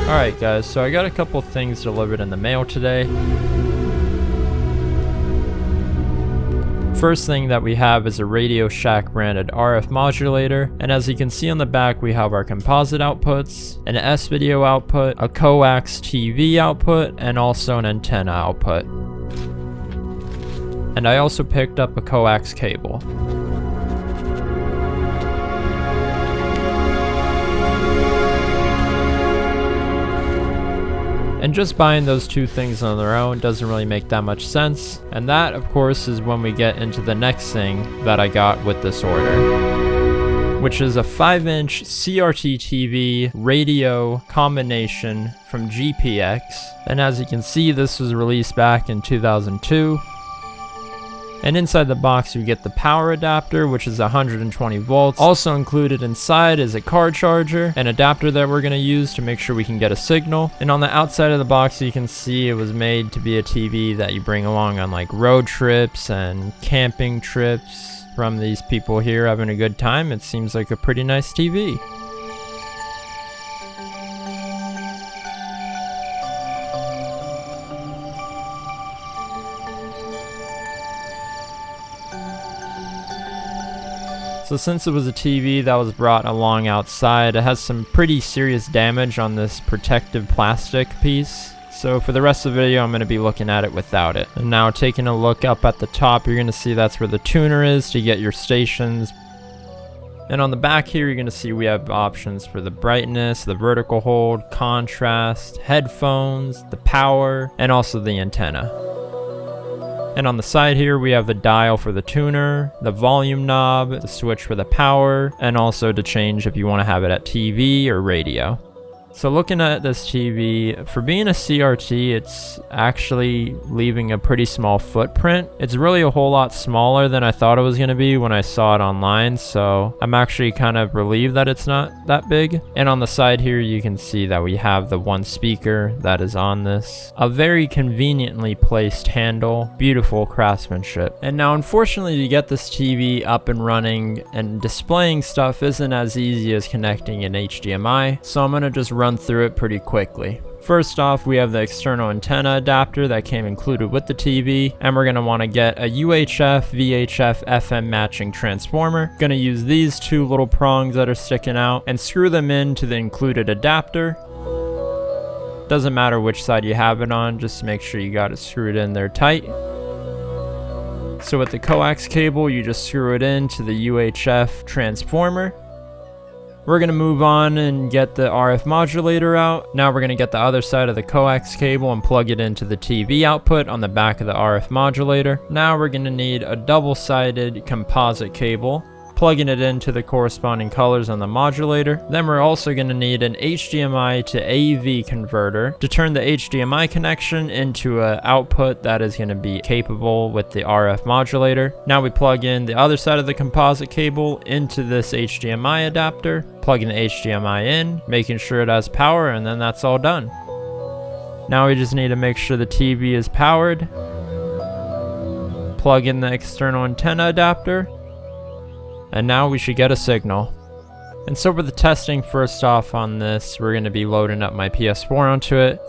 Alright guys, so I got a couple things delivered in the mail today. First thing that we have is a Radio Shack branded RF modulator, and as you can see on the back we have our composite outputs, an S-video output, a coax TV output, and also an antenna output. And I also picked up a coax cable. And just buying those two things on their own doesn't really make that much sense. And that, of course, is when we get into the next thing that I got with this order, which is a 5-inch CRT TV radio combination from GPX. And as you can see, this was released back in 2002. And inside the box you get the power adapter, which is 120 volts. Also included inside is a car charger, an adapter that we're going to use to make sure we can get a signal. And on the outside of the box you can see it was made to be a TV that you bring along on like road trips and camping trips. From these people here having a good time, it seems like a pretty nice TV. So since it was a TV that was brought along outside, it has some pretty serious damage on this protective plastic piece. So for the rest of the video, I'm going to be looking at it without it. And now taking a look up at the top, you're going to see that's where the tuner is to get your stations. And on the back here, you're going to see we have options for the brightness, the vertical hold, contrast, headphones, the power, and also the antenna. And on the side here we have the dial for the tuner, the volume knob, the switch for the power, and also to change if you want to have it at TV or radio. So looking at this TV, for being a CRT, it's actually leaving a pretty small footprint. It's really a whole lot smaller than I thought it was going to be when I saw it online, so I'm actually kind of relieved that it's not that big. And on the side here you can see that we have the one speaker that is on this. A very conveniently placed handle, beautiful craftsmanship. And now unfortunately to get this TV up and running and displaying stuff isn't as easy as connecting an HDMI, so I'm going to just run through it pretty quickly. First off, we have the external antenna adapter that came included with the TV, and we're going to want to get a UHF, VHF, FM matching transformer. Going to use these two little prongs that are sticking out and screw them into the included adapter. Doesn't matter which side you have it on, just make sure you got it screwed in there tight. So with the coax cable, you just screw it into the UHF transformer. We're going to move on and get the RF modulator out. Now we're going to get the other side of the coax cable and plug it into the TV output on the back of the RF modulator. Now we're going to need a double-sided composite cable, plugging it into the corresponding colors on the modulator. Then we're also going to need an HDMI to AV converter to turn the HDMI connection into an output that is going to be capable with the RF modulator. Now we plug in the other side of the composite cable into this HDMI adapter, plugging the HDMI in, making sure it has power, and then that's all done. Now we just need to make sure the TV is powered, plug in the external antenna adapter, and now we should get a signal. And so for the testing, first off on this, we're going to be loading up my PS4 onto it.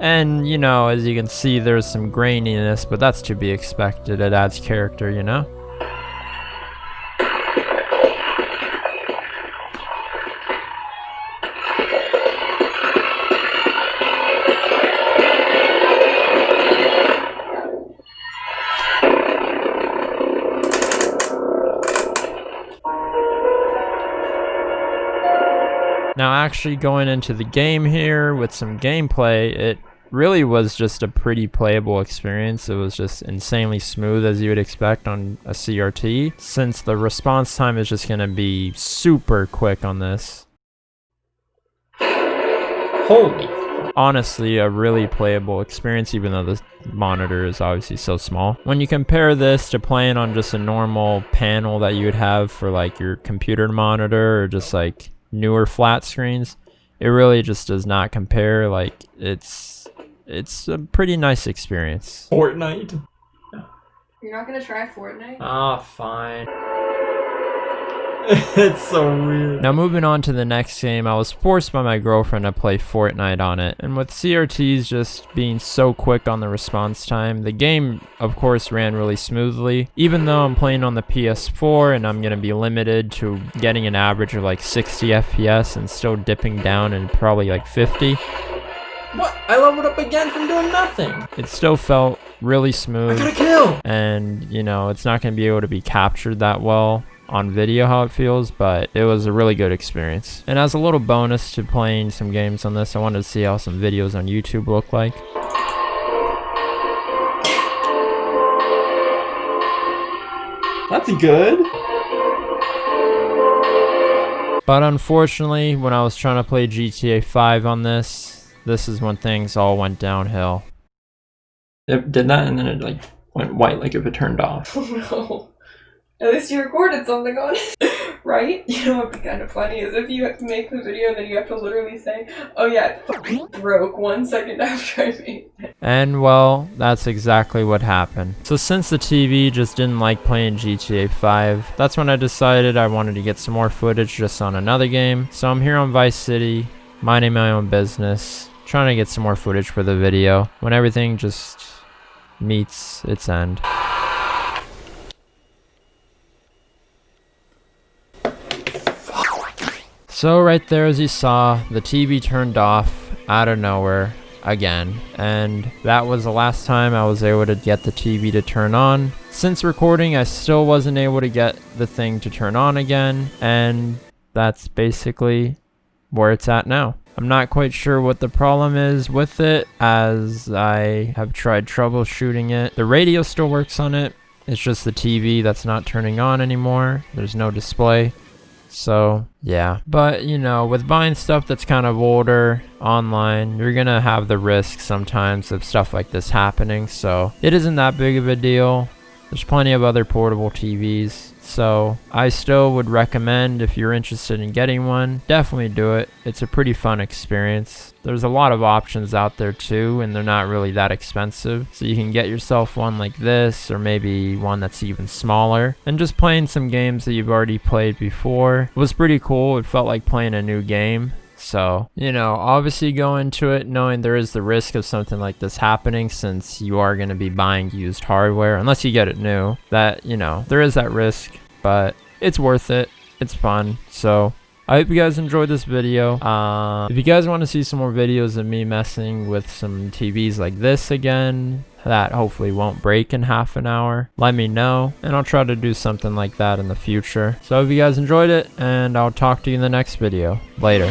And you know, as you can see, there's some graininess, but that's to be expected. It adds character, you know. Now actually going into the game here with some gameplay, it really was just a pretty playable experience. It was just insanely smooth as you would expect on a CRT, since the response time is just going to be super quick on this. Holy! Honestly, a really playable experience, even though the monitor is obviously so small. When you compare this to playing on just a normal panel that you would have for like your computer monitor or just like newer flat screens, it really just does not compare. Like it's a pretty nice experience. Fortnite. You're not gonna try Fortnite? Ah, fine. It's so weird. Now moving on to the next game, I was forced by my girlfriend to play Fortnite on it, and with CRTs just being so quick on the response time, the game of course ran really smoothly. Even though I'm playing on the PS4 and I'm gonna be limited to getting an average of like 60 FPS and still dipping down in probably like 50. What? I leveled up again from doing nothing. It still felt really smooth. I got a kill! And you know, it's not gonna be able to be captured that well on video how it feels, but it was a really good experience. And as a little bonus to playing some games on this, I wanted to see how some videos on YouTube look like. That's good. But unfortunately, when I was trying to play GTA 5 on this is when things all went downhill. It did that and then it like went white like if it turned off. Oh no. At least you recorded something on it, right? You know what would be kind of funny is if you have to make the video and then you have to literally say, oh yeah, it fucking broke 1 second after I made it. And well, that's exactly what happened. So since the TV just didn't like playing GTA 5, that's when I decided I wanted to get some more footage just on another game. So I'm here on Vice City, minding my own business, trying to get some more footage for the video when everything just meets its end. So right there, as you saw, the TV turned off out of nowhere again, and that was the last time I was able to get the TV to turn on. Since recording, I still wasn't able to get the thing to turn on again, and that's basically where it's at now. I'm not quite sure what the problem is with it, as I have tried troubleshooting it. The radio still works on it, it's just the TV that's not turning on anymore. There's no display. So yeah, but you know, with buying stuff that's kind of older online, you're gonna have the risk sometimes of stuff like this happening, so it isn't that big of a deal. There's plenty of other portable TVs, so I still would recommend, if you're interested in getting one, definitely do it. It's a pretty fun experience. There's a lot of options out there too, and they're not really that expensive, so you can get yourself one like this, or maybe one that's even smaller, and just playing some games that you've already played before was pretty cool. It felt like playing a new game. So, you know, obviously go into it knowing there is the risk of something like this happening, since you are going to be buying used hardware, unless you get it new, that, you know, there is that risk, but it's worth it. It's fun. So I hope you guys enjoyed this video. If you guys want to see some more videos of me messing with some TVs like this again, that hopefully won't break in half an hour, let me know, and I'll try to do something like that in the future. So I hope you guys enjoyed it, and I'll talk to you in the next video. Later.